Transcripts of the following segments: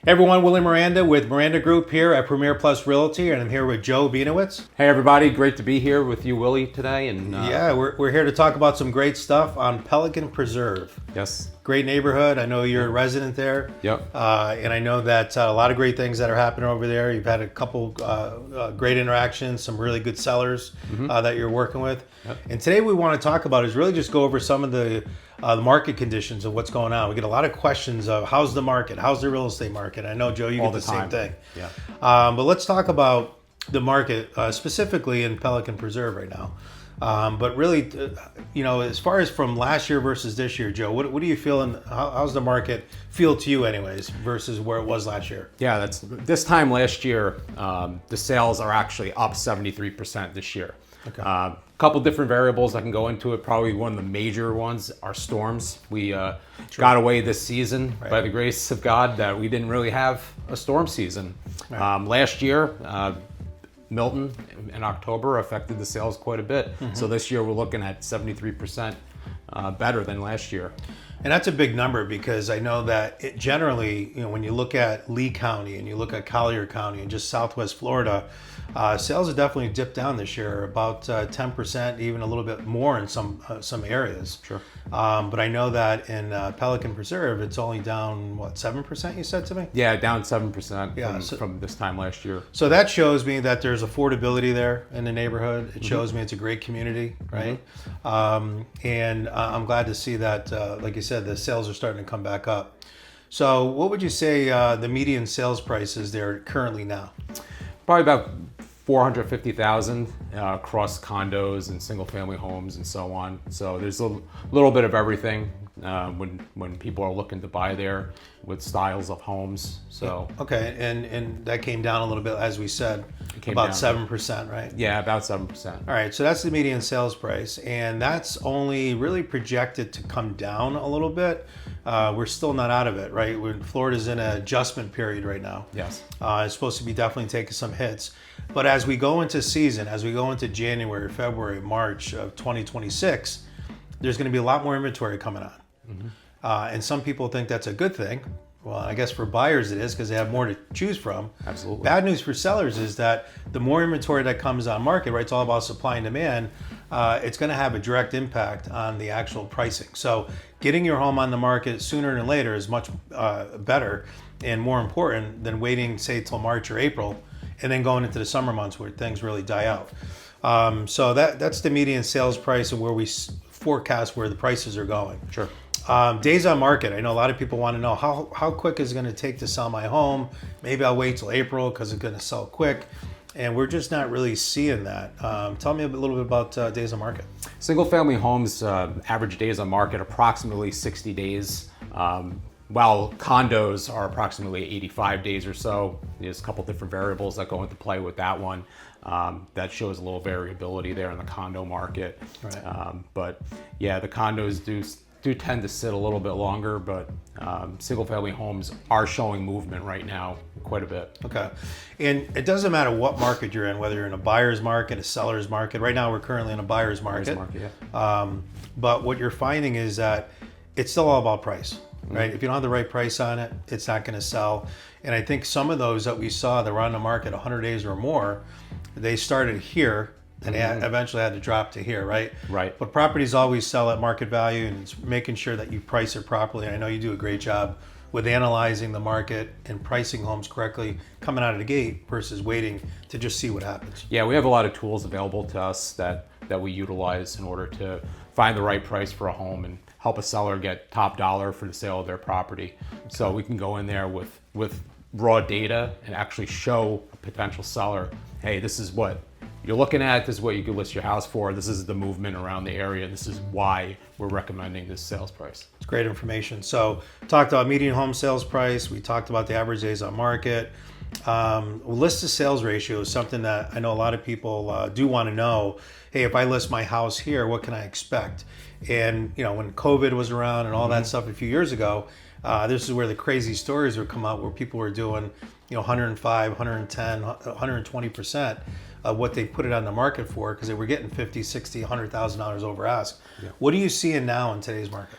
Hey everyone, Willie Miranda with Miranda Group here at Premier Plus Realty, and I'm here with Joe Bienowitz. Hey everybody, great to be here with you, Willie, today. And Yeah, we're here to talk about some great stuff on Pelican Preserve. yes, Great neighborhood. I know you're a resident there. Yep. And I know that a lot of great things that are happening over there. You've had a couple great interactions, some really good sellers that you're working with. Yep. And today we want to talk about is really just go over some of the market conditions of what's going on. We get a lot of questions of how's the market, how's the real estate market. I know, Joe, you All get the same time. thing. Yeah. But let's talk about the market specifically in Pelican Preserve right now. But really, as far as from last year versus this year, Joe, what do you feel, and how's the market feel to you anyways versus where it was last year? Yeah, that's this time last year. The sales are actually up 73% this year. Okay. A couple different variables I can go into it. Probably one of the major ones are storms. We got away this season by the grace of God that we didn't really have a storm season. Right. Last year, Milton in October affected the sales quite a bit. So this year we're looking at 73% better than last year. And that's a big number because I know that it generally, when you look at Lee County and you look at Collier County and just Southwest Florida, sales have definitely dipped down this year, about 10%, even a little bit more in some areas. Sure. But I know that in Pelican Preserve, it's only down, 7%, you said to me? Yeah, down 7% Yeah, from this time last year. So that shows me that there's affordability there in the neighborhood. It shows me it's a great community, right? And I'm glad to see that, like you said, the sales are starting to come back up. So what would you say the median sales price is there currently now? Probably about 450,000 across condos and single-family homes and so on. So there's a little bit of everything when people are looking to buy there with styles of homes. So Okay, and that came down a little bit, as we said, came about down. 7%, right? yeah, about 7%. All right, so that's the median sales price, and that's only really projected to come down a little bit. We're still not out of it, right? Florida's in an adjustment period right now. Yes. It's supposed to be definitely taking some hits. But as we go into season, as we go into January, February, March of 2026, there's going to be a lot more inventory coming on. And some people think that's a good thing. Well, I guess for buyers it is because they have more to choose from. Absolutely. Bad news for sellers is that the more inventory that comes on market, right, it's all about supply and demand, it's going to have a direct impact on the actual pricing. So getting your home on the market sooner than later is much better and more important than waiting, say, till March or April and then going into the summer months where things really die out. So that's the median sales price and where we forecast where the prices are going. Sure. Days on market. I know a lot of people want to know how quick is it going to take to sell my home. Maybe I'll wait till April because it's going to sell quick. And we're just not really seeing that. Tell me a little bit about days on market. Single-family homes, average days on market, approximately 60 days. While condos are approximately 85 days or so. There's a couple different variables that go into play with that one. That shows a little variability there in the condo market. Right. But yeah, the condos do tend to sit a little bit longer, but single-family homes are showing movement right now quite a bit. Okay. And it doesn't matter what market you're in, whether you're in a buyer's market, a seller's market. Right now we're currently in a buyer's market. But what you're finding is that it's still all about price, right? If you don't have the right price on it, it's not going to sell. And I think some of those that we saw that were on the market 100 days or more, they started here and they eventually had to drop to here, right? Right. But properties always sell at market value, and it's making sure that you price it properly. And I know you do a great job with analyzing the market and pricing homes correctly coming out of the gate versus waiting to just see what happens. Yeah, we have a lot of tools available to us that we utilize in order to find the right price for a home and help a seller get top dollar for the sale of their property. So we can go in there with raw data and actually show a potential seller, hey, this is what you're looking at, this is what you could list your house for, this is the movement around the area, this is why we're recommending this sales price. It's great information. So talked about median home sales price, we talked about the average days on market. List to sales ratio is something that I know a lot of people do want to know. Hey, if I list my house here, what can I expect? And when COVID was around and all that stuff a few years ago, this is where the crazy stories would come out where people were doing 105, 110, 120% of what they put it on the market for because they were getting $50, $60, $100,000 over ask. Yeah. What are you seeing now in today's market?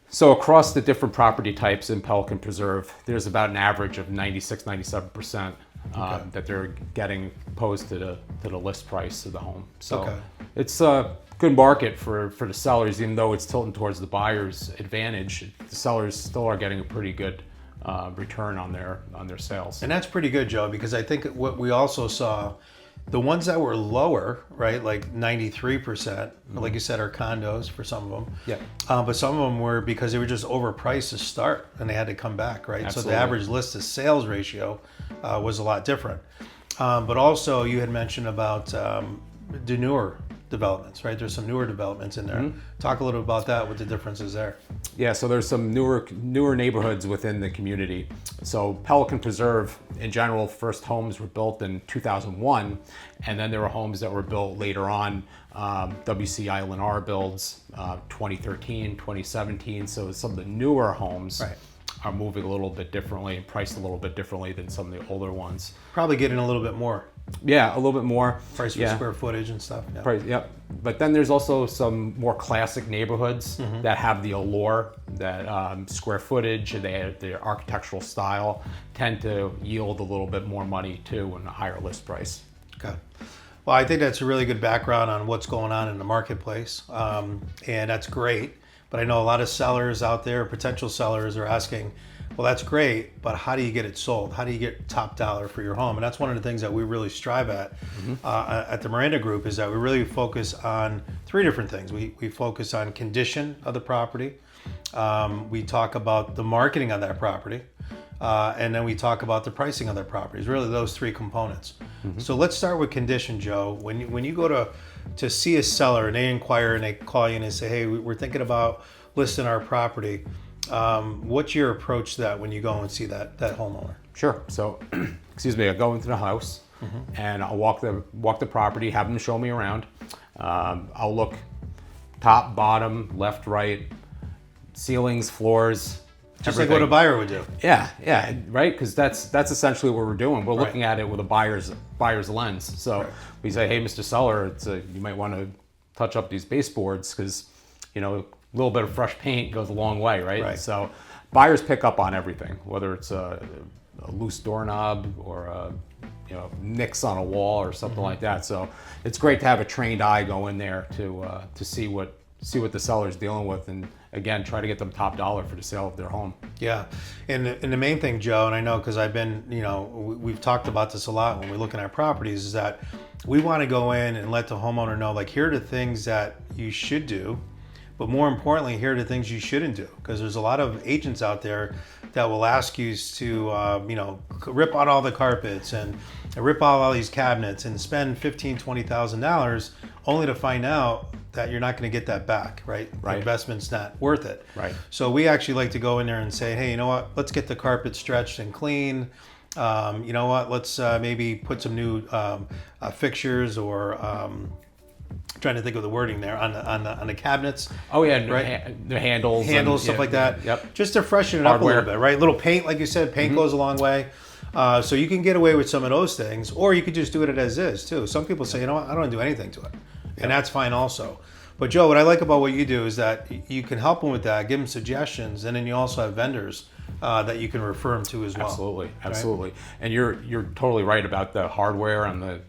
So across the different property types in Pelican Preserve, there's about an average of 96, 97% that they're getting posed to the list price of the home. So it's a good market for the sellers, even though it's tilting towards the buyer's advantage. The sellers still are getting a pretty good return on their sales. And that's pretty good, Joe, because I think what we also saw, the ones that were lower, right, like 93%, like you said, are condos for some of them. Yeah. But some of them were because they were just overpriced to start and they had to come back, right? Absolutely. So the average list to sales ratio was a lot different. But also you had mentioned about the newer developments, right? There's some newer developments in there. Talk a little about that, what the difference is there. Yeah, so there's some newer neighborhoods within the community. So Pelican Preserve, in general, first homes were built in 2001, and then there were homes that were built later on. WC Island R builds 2013, 2017. So some of the newer homes are moving a little bit differently and priced a little bit differently than some of the older ones. Probably getting a little bit more. Yeah, a little bit more. Price per square footage and stuff. Yeah. Price, yep. But then there's also some more classic neighborhoods that have the allure, that square footage, and their architectural style tend to yield a little bit more money too and a higher list price. Okay. Well, I think that's a really good background on what's going on in the marketplace, and that's great. But I know a lot of sellers out there, potential sellers, are asking, well, that's great, but how do you get it sold? How do you get top dollar for your home? And that's one of the things that we really strive at the Miranda Group, is that we really focus on three different things. We focus on condition of the property. We talk about the marketing on that property. And then we talk about the pricing of their properties, really those three components. So let's start with condition, Joe. When you go to see a seller and they inquire and they call you and they say, hey, we're thinking about listing our property, what's your approach to that when you go and see that homeowner? Sure. So, excuse me, I go into the house and I'll walk the property, have them show me around. I'll look top, bottom, left, right, ceilings, floors. Just like what a buyer would do. Yeah, right. Because that's essentially what we're doing. We're looking at it with a buyer's lens. So we say, hey, Mr. Seller, you might want to touch up these baseboards because a little bit of fresh paint goes a long way, right? So buyers pick up on everything, whether it's a loose doorknob or nicks on a wall or something like that. So it's great to have a trained eye go in there to see what the seller's dealing with, and again, try to get them top dollar for the sale of their home. Yeah. And the main thing, Joe, and I know because I've been, we've talked about this a lot when we're looking at properties, is that we want to go in and let the homeowner know, like, here are the things that you should do, but more importantly, here are the things you shouldn't do. Because there's a lot of agents out there that will ask you to, rip out all the carpets and rip out all these cabinets and spend $15,000, $20,000 only to find out that you're not going to get that back, right? The investment's not worth it. Right. So we actually like to go in there and say, hey, you know what? Let's get the carpet stretched and clean. You know what? Let's maybe put some new fixtures or trying to think of the wording there on the cabinets. Oh yeah, right. The handles, stuff like that. Yep. Just to freshen it up a little bit, right? Little paint, like you said, paint goes a long way. So you can get away with some of those things, or you could just do it as is too. Some people say, you know what? I don't want to do anything to it. And that's fine also. But Joe, what I like about what you do is that you can help them with that, give them suggestions, and then you also have vendors that you can refer them to as well. Absolutely. Right? And you're totally right about the hardware on the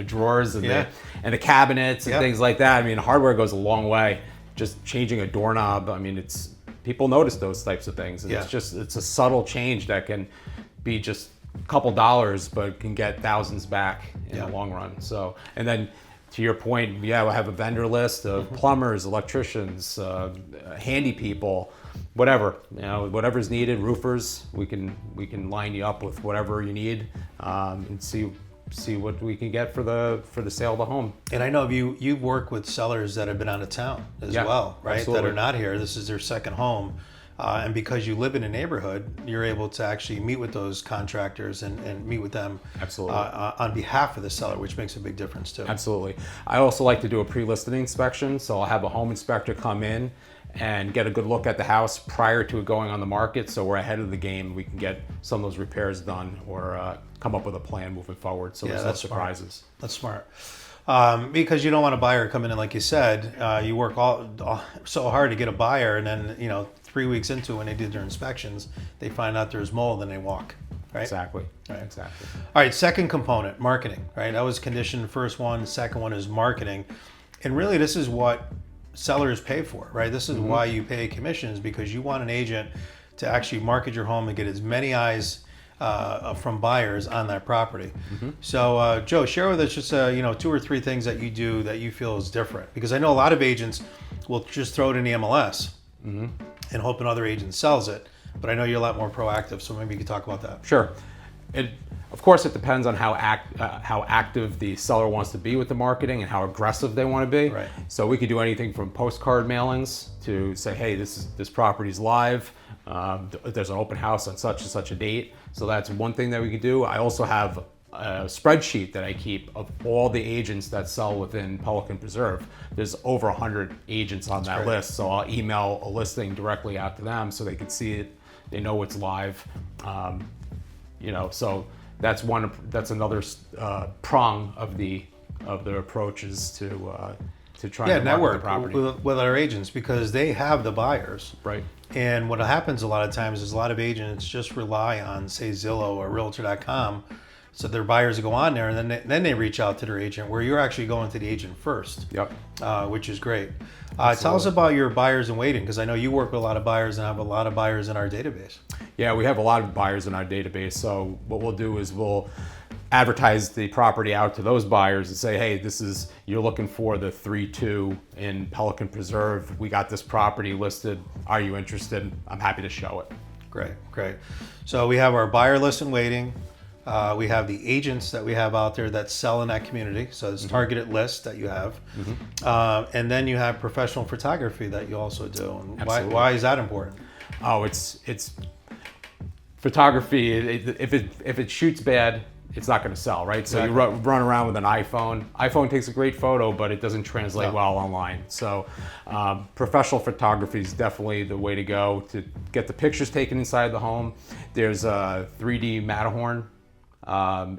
drawers and the cabinets and things like that. I mean, hardware goes a long way. Just changing a doorknob. I mean, people notice those types of things, and it's a subtle change that can be just a couple dollars, but can get thousands back in the long run. So, and then to your point, we'll have a vendor list of plumbers, electricians, handy people, whatever's needed, roofers. We can line you up with whatever you need, and see what we can get for the sale of the home. And I know you work with sellers that have been out of town as well, right? Absolutely. That are not here. This is their second home. And because you live in a neighborhood, you're able to actually meet with those contractors and meet with them on behalf of the seller, which makes a big difference too. Absolutely. I also like to do a pre-listing inspection. So I'll have a home inspector come in and get a good look at the house prior to it going on the market. So we're ahead of the game. We can get some of those repairs done or come up with a plan moving forward. So there's no surprises. That's smart. Because you don't want a buyer coming in, like you said, you work all so hard to get a buyer, and then 3 weeks into when they did their inspections, they find out there's mold and they walk. Right. Exactly. Right. Exactly. All right. Second component, marketing. Right. That was condition. First one. Second one is marketing, and really this is what sellers pay for. Right. This is why you pay commissions, because you want an agent to actually market your home and get as many eyes from buyers on that property. So, Joe, share with us just 2 or 3 things that you do that you feel is different, because I know a lot of agents will just throw it in the MLS and hope another agent sells it. But I know you're a lot more proactive, so maybe you could talk about that. Sure. Of course, it depends on how active the seller wants to be with the marketing and how aggressive they want to be. Right. So we could do anything from postcard mailings to say, hey, this property's live. There's an open house on such and such a date. So that's one thing that we could do. I also have a spreadsheet that I keep of all the agents that sell within Pelican Preserve. There's over 100 agents on that list. So I'll email a listing directly out to them so they can see it. They know it's live. So that's another prong of the approach is to try to network market the property with our agents, because they have the buyers. Right. And what happens a lot of times is a lot of agents just rely on, say, Zillow or Realtor.com. So their buyers go on there, and then they reach out to their agent, where you're actually going to the agent first. Yep. Which is great. Tell us about your buyers in waiting, because I know you work with a lot of buyers and have a lot of buyers in our database. Yeah, we have a lot of buyers in our database. So what we'll do is we'll advertise the property out to those buyers and say, hey, you're looking for the 3-2 in Pelican Preserve. We got this property listed. Are you interested? I'm happy to show it. Great. So we have our buyer list in waiting. We have the agents that we have out there that sell in that community. So it's targeted lists that you have. And then you have professional photography that you also do. And why is that important? Oh, it's photography. If it shoots bad, it's not going to sell, right? So you run around with an iPhone. iPhone takes a great photo, but it doesn't translate well online. So professional photography is definitely the way to go to get the pictures taken inside the home. There's 3D Matterhorn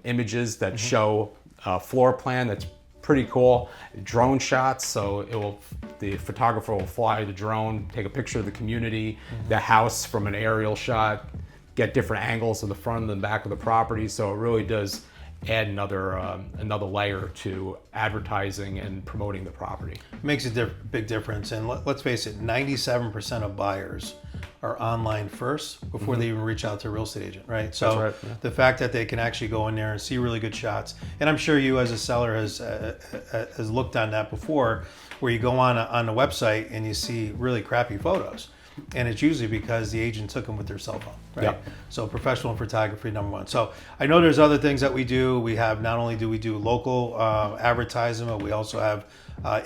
images that show a floor plan that's pretty cool. Drone shots, so the photographer will fly the drone, take a picture of the community, the house from an aerial shot, get different angles of the front and the back of the property. So it really does add another layer to advertising and promoting the property. Makes a big difference. And let's face it, 97% of buyers are online first before they even reach out to a real estate agent, right? So That's right, yeah. The fact that they can actually go in there and see really good shots, and I'm sure you as a seller has looked on that before, where you go on the website and you see really crappy photos. And it's usually because the agent took them with their cell phone, right? Yep. So professional photography, number one. So I know there's other things that we do. We have, not only do we do local advertising, but we also have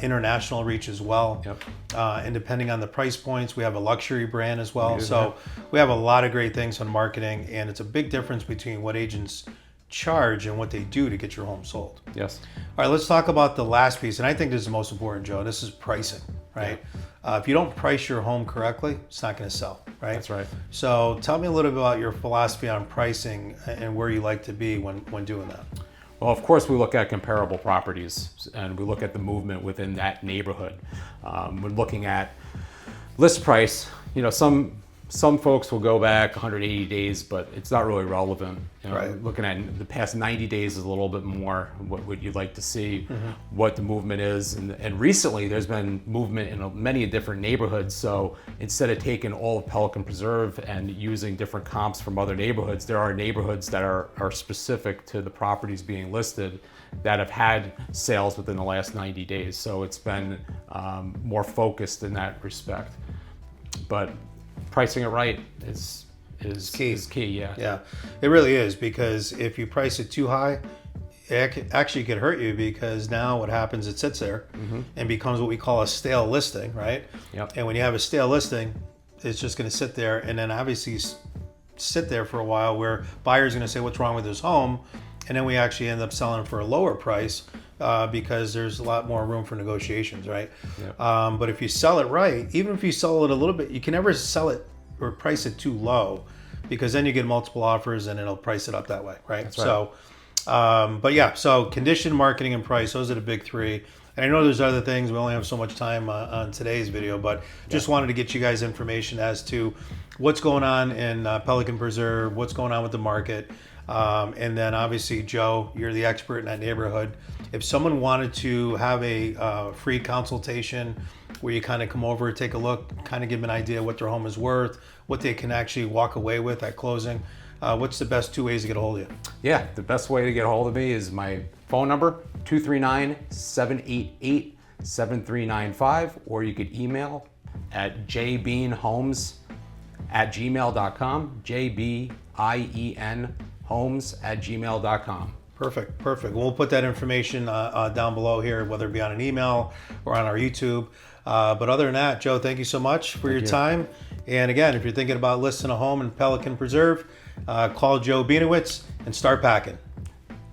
international reach as well. Yep. And depending on the price points, we have a luxury brand as well. We do, So we have a lot of great things on marketing, and it's a big difference between what agents charge and what they do to get your home sold. Yes. All right, let's talk about the last piece, and I think this is the most important, Joe. This is pricing, right? If you don't price your home correctly, it's not going to sell, right? That's right. So tell me a little bit about your philosophy on pricing and where you like to be when doing that. Well, of course, we look at comparable properties and we look at the movement within that neighborhood. We're looking at list price. Some folks will go back 180 days, but it's not really relevant. Right. Looking at the past 90 days is a little bit more what you'd like to see, what the movement is. And recently there's been movement in many different neighborhoods. So instead of taking all of Pelican Preserve and using different comps from other neighborhoods, there are neighborhoods that are specific to the properties being listed that have had sales within the last 90 days. So it's been more focused in that respect. But pricing it right is key. Yeah, it really is, because if you price it too high, it actually could hurt you, because now what happens, it sits there and becomes what we call a stale listing, right? Yep. And when you have a stale listing, it's just going to sit there, and then obviously sit there for a while, where buyers are going to say, what's wrong with this home? And then we actually end up selling for a lower price because there's a lot more room for negotiations, right? Yep. But if you sell it right, even if you sell it a little bit, you can never sell it or price it too low, because then you get multiple offers and it'll price it up that way, right? That's right. So But yeah, so condition, marketing, and price, those are the big three. And I know there's other things. We only have so much time on today's video, but just wanted to get you guys information as to what's going on in Pelican Preserve, what's going on with the market. And then obviously, Joe, you're the expert in that neighborhood. If someone wanted to have a free consultation where you kind of come over, take a look, kind of give them an idea what their home is worth, what they can actually walk away with at closing, what's the best two ways to get a hold of you? Yeah, the best way to get a hold of me is my phone number, 239-788-7395, or you could email at jbeanhomes@gmail.com, jbeanhomes@gmail.com. Perfect. We'll put that information down below here, whether it be on an email or on our YouTube. But other than that, Joe, thank you so much for your time. And again, if you're thinking about listing a home in Pelican Preserve, call Joe Bienowitz and start packing.